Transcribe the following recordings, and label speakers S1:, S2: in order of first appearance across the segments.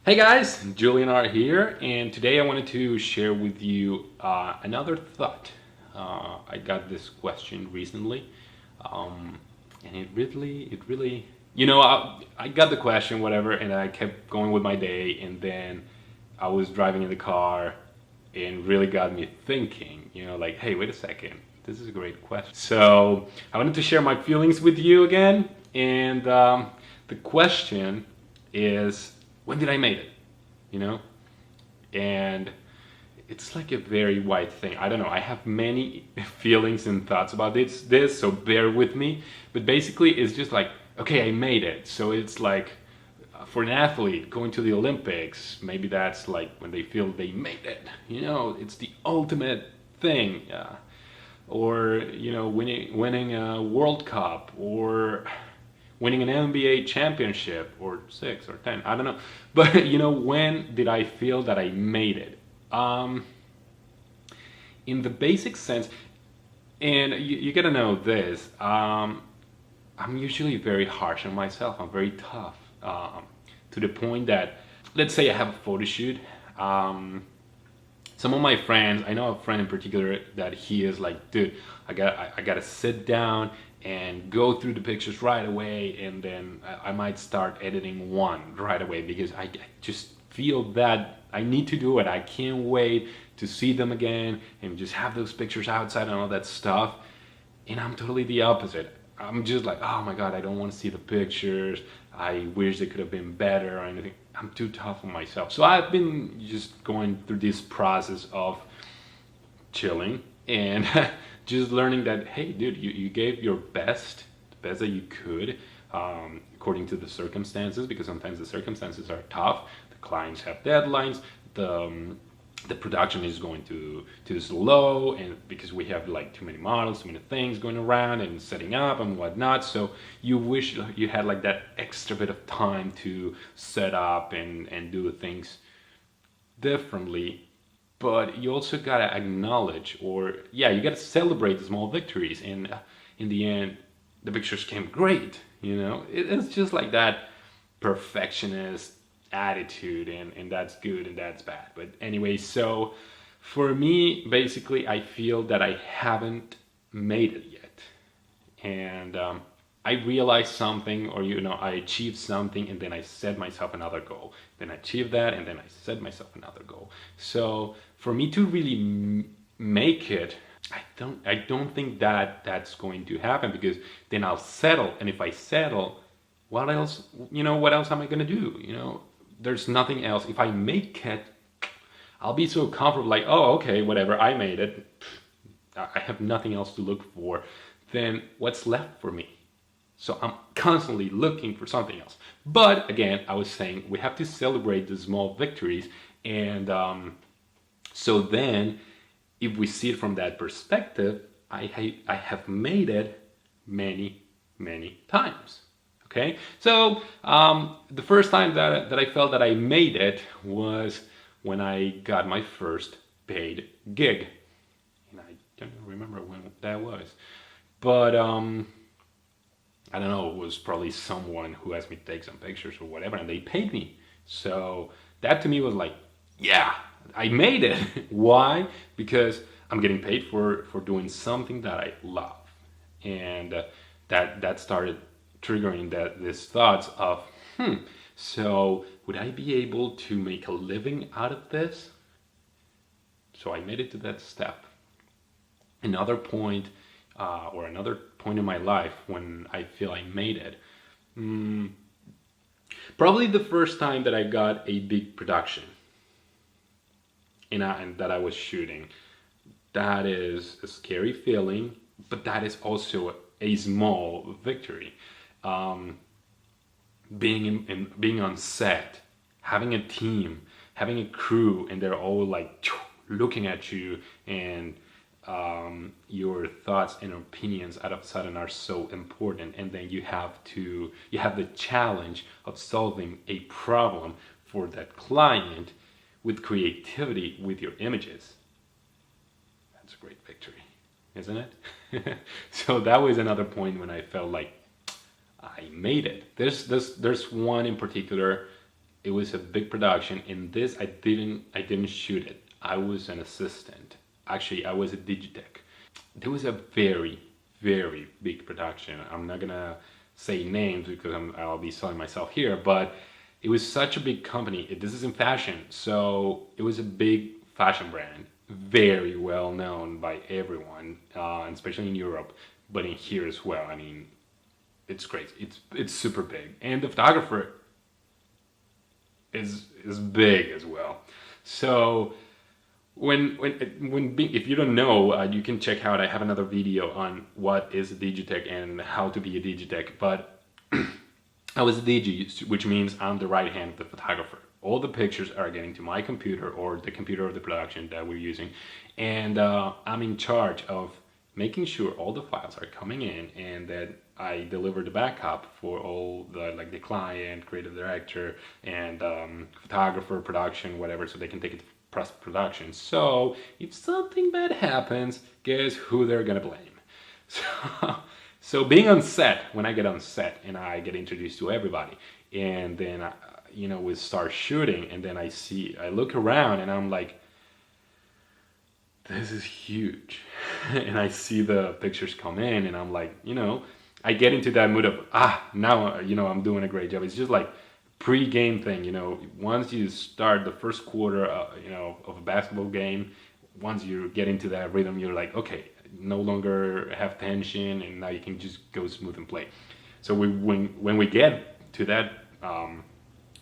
S1: Hey guys, Julian R here, and today I wanted to share with you another thought. I got this question recently, um, and I got the question, whatever, and I kept going with my day, and then I was driving in the car, and really got me thinking, like, hey, wait a second, this is a great question. So I wanted to share my feelings with you again, and the question is, when did I make it? You know, and it's like a very wide thing. I don't know. I have many feelings and thoughts about this, so bear with me. But basically, it's just like, okay, I made it. So it's like for an athlete going to the Olympics, maybe that's like when they feel they made it. It's the ultimate thing. Or winning a World Cup, or winning an NBA championship, or 6 or 10, I don't know. But when did I feel that I made it? In the basic sense, and you gotta know this. I'm usually very harsh on myself. I'm very tough, to the point that, let's say I have a photo shoot. Some of my friends, I know a friend in particular that he is like, dude, I gotta sit down and go through the pictures right away, and then I might start editing one right away because I just feel that I need to do it. I can't wait to see them again and just have those pictures outside and all that stuff. And I'm totally the opposite. I'm just like, oh my god, I don't want to see the pictures. I wish they could have been better or anything. I'm too tough on myself. So I've been just going through this process of chilling and just learning that, hey, dude, you gave your best, the best that you could, according to the circumstances, because sometimes the circumstances are tough. The clients have deadlines. The production is going to slow, and because we have like too many models, too many things going around and setting up and whatnot, so you wish you had like that extra bit of time to set up and do things differently. But you also gotta acknowledge, or yeah, you gotta celebrate the small victories, and in the end the pictures came great. It's just like that perfectionist attitude, and that's good and that's bad. But anyway, so for me, basically, I feel that I haven't made it yet. And I realized something, or I achieved something, and then I set myself another goal. Then I achieved that, and then I set myself another goal. So for me to really make it, I don't think that that's going to happen, because then I'll settle, and if I settle, what else? What else am I gonna do? There's nothing else. If I make it, I'll be so comfortable, like, oh, okay, whatever, I made it. I have nothing else to look for. Then what's left for me? So I'm constantly looking for something else. But again, I was saying we have to celebrate the small victories, and so then, if we see it from that perspective, I have made it many, many times. Okay, so the first time that I felt that I made it was when I got my first paid gig, and I don't remember when that was, but I don't know. It was probably someone who asked me to take some pictures or whatever, and they paid me. So that to me was like, yeah, I made it. Why? Because I'm getting paid for doing something that I love, and that started triggering this thoughts of, so would I be able to make a living out of this? So I made it to that step. Another point, or another point in my life when I feel I made it, probably the first time that I got a big production, and that I was shooting. That is a scary feeling, but that is also a small victory. Um, being on set, having a team, having a crew, and they're all like looking at you, and your thoughts and opinions out of sudden are so important, and then you have the challenge of solving a problem for that client with creativity with your images. That's a great victory, isn't it? So that was another point when I felt like I made it. There's one in particular. it was a big production. In this, I didn't shoot it. I was an assistant. Actually, I was a Digitech. There was a very, very big production. I'm not gonna say names because I'll be selling myself here, but it was such a big company. This is in fashion, so it was a big fashion brand, very well known by everyone, especially in Europe, but in here as well. I mean, it's crazy. It's super big, and the photographer is big as well. So if you don't know, you can check out. I have another video on what is a Digitech and how to be a Digitech. But I was a DG, which means I'm the right hand of the photographer. All the pictures are getting to my computer or the computer of the production that we're using, and I'm in charge of making sure all the files are coming in and that I deliver the backup for all the like the client, creative director, and photographer, production, whatever, so they can take it to post production. So if something bad happens, guess who they're gonna blame? So, so being on set, when I get on set and I get introduced to everybody, and then we start shooting, and then I look around and I'm like, this is huge. And I see the pictures come in and I'm like, I get into that mood of, now, I'm doing a great job. It's just like pre-game thing, once you start the first quarter, of a basketball game, once you get into that rhythm, you're like, okay, no longer have tension, and now you can just go smooth and play. So when we get to that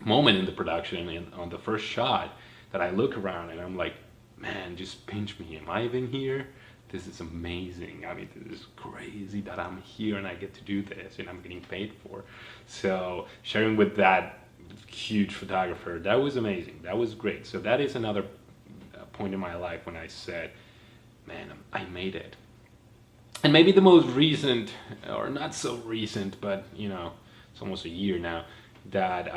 S1: moment in the production and on the first shot, that I look around and I'm like, man, just pinch me. Am I even here? This is amazing. I mean, this is crazy that I'm here and I get to do this and I'm getting paid for. So sharing with that huge photographer, that was amazing. That was great. So that is another point in my life when I said, man, I made it. And maybe the most recent, or not so recent, but it's almost a year now, that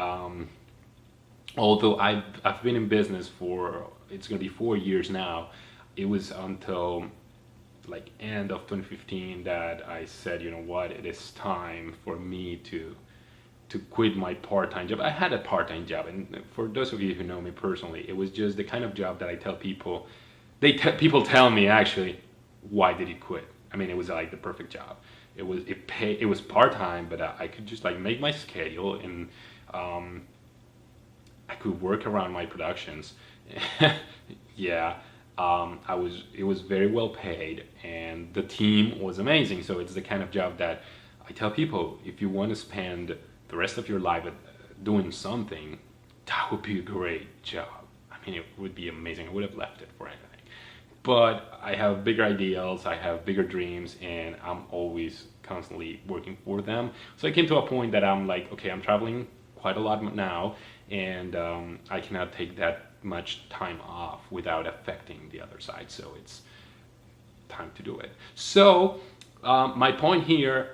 S1: although I've been in business for, it's gonna be 4 years now, it was until like end of 2015 that I said, you know what, it is time for me to quit my part-time job. I had a part-time job, and for those of you who know me personally, it was just the kind of job that I tell people, people tell me actually, why did you quit? I mean, it was like the perfect job. It was part-time, but I could just like make my schedule, and I could work around my productions. Yeah, it was very well paid, and the team was amazing. So it's the kind of job that I tell people, if you want to spend the rest of your life doing something, that would be a great job. I mean, it would be amazing. I would have left it for anything. But I have bigger ideals, I have bigger dreams, and I'm always constantly working for them. So I came to a point that I'm like, okay, I'm traveling quite a lot now, and I cannot take that much time off without affecting the other side. So it's time to do it. So my point here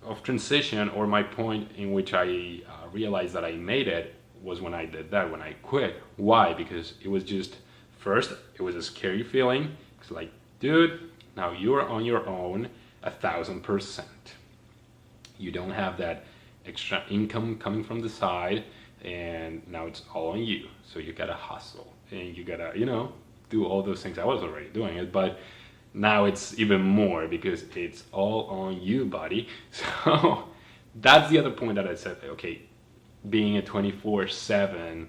S1: of transition, or my point in which I realized that I made it, was when I did that, when I quit. Why? Because it was just, first, it was a scary feeling. It's like, dude, now you're on your own 1,000%. You don't have that extra income coming from the side, and now it's all on you. So you gotta hustle, and you gotta, do all those things. I was already doing it, but now it's even more because it's all on you, buddy. So that's the other point that I said, okay, being a 24/7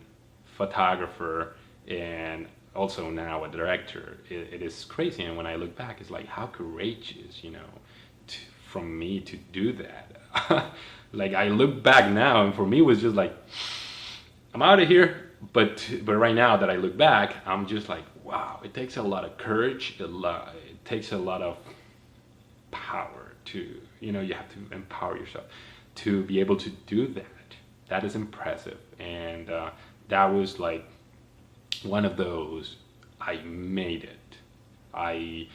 S1: photographer and also now a director, it is crazy. And when I look back, it's like, how courageous, from me to do that. Like, I look back now, and for me it was just like, I'm out of here. But right now that I look back, I'm just like, wow, it takes a lot of courage. It takes a lot of power to, you have to empower yourself to be able to do that. That is impressive. And that was like one of those, I made it.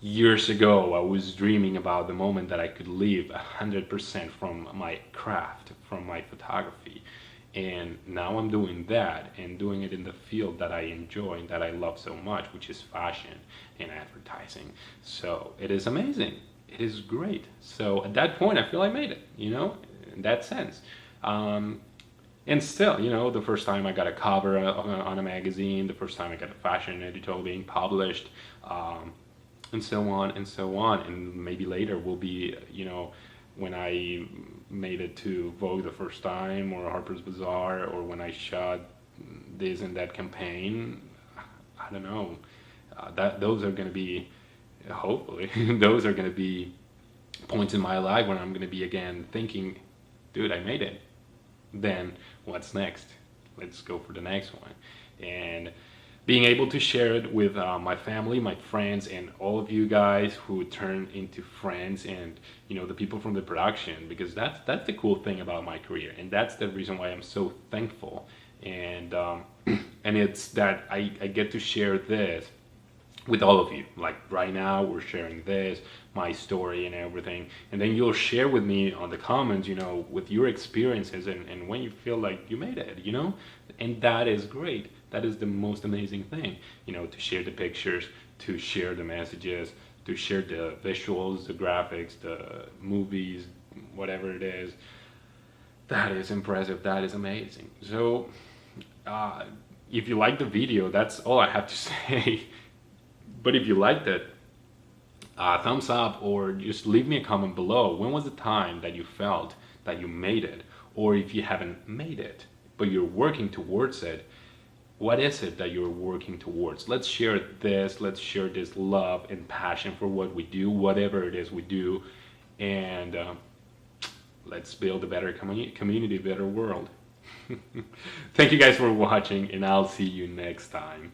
S1: Years ago, I was dreaming about the moment that I could live 100% from my craft, from my photography. And now I'm doing that, and doing it in the field that I enjoy and that I love so much, which is fashion and advertising. So it is amazing. It is great. So at that point, I feel I made it, in that sense. And still, the first time I got a cover on a magazine, the first time I got a fashion editorial being published, um, and so on and so on. And maybe later will be, when I made it to Vogue the first time, or Harper's Bazaar, or when I shot this and that campaign. I don't know. That those are going to be, hopefully, those are going to be points in my life when I'm going to be again thinking, dude, I made it. Then what's next? Let's go for the next one. And being able to share it with my family, my friends, and all of you guys who turn into friends, and the people from the production, because that's the cool thing about my career, and that's the reason why I'm so thankful. And and it's that I get to share this with all of you. Like right now, we're sharing this, my story and everything. And then you'll share with me on the comments, with your experiences, and when you feel like you made it. And that is great. That is the most amazing thing, to share the pictures, to share the messages, to share the visuals, the graphics, the movies, whatever it is. That is impressive. That is amazing. So, uh, if you like the video, that's all I have to say. But if you liked it, thumbs up, or just leave me a comment below. When was the time that you felt that you made it? Or if you haven't made it, but you're working towards it, what is it that you're working towards? Let's share this. Let's share this love and passion for what we do, whatever it is we do. And let's build a better community, a better world. Thank you guys for watching, and I'll see you next time.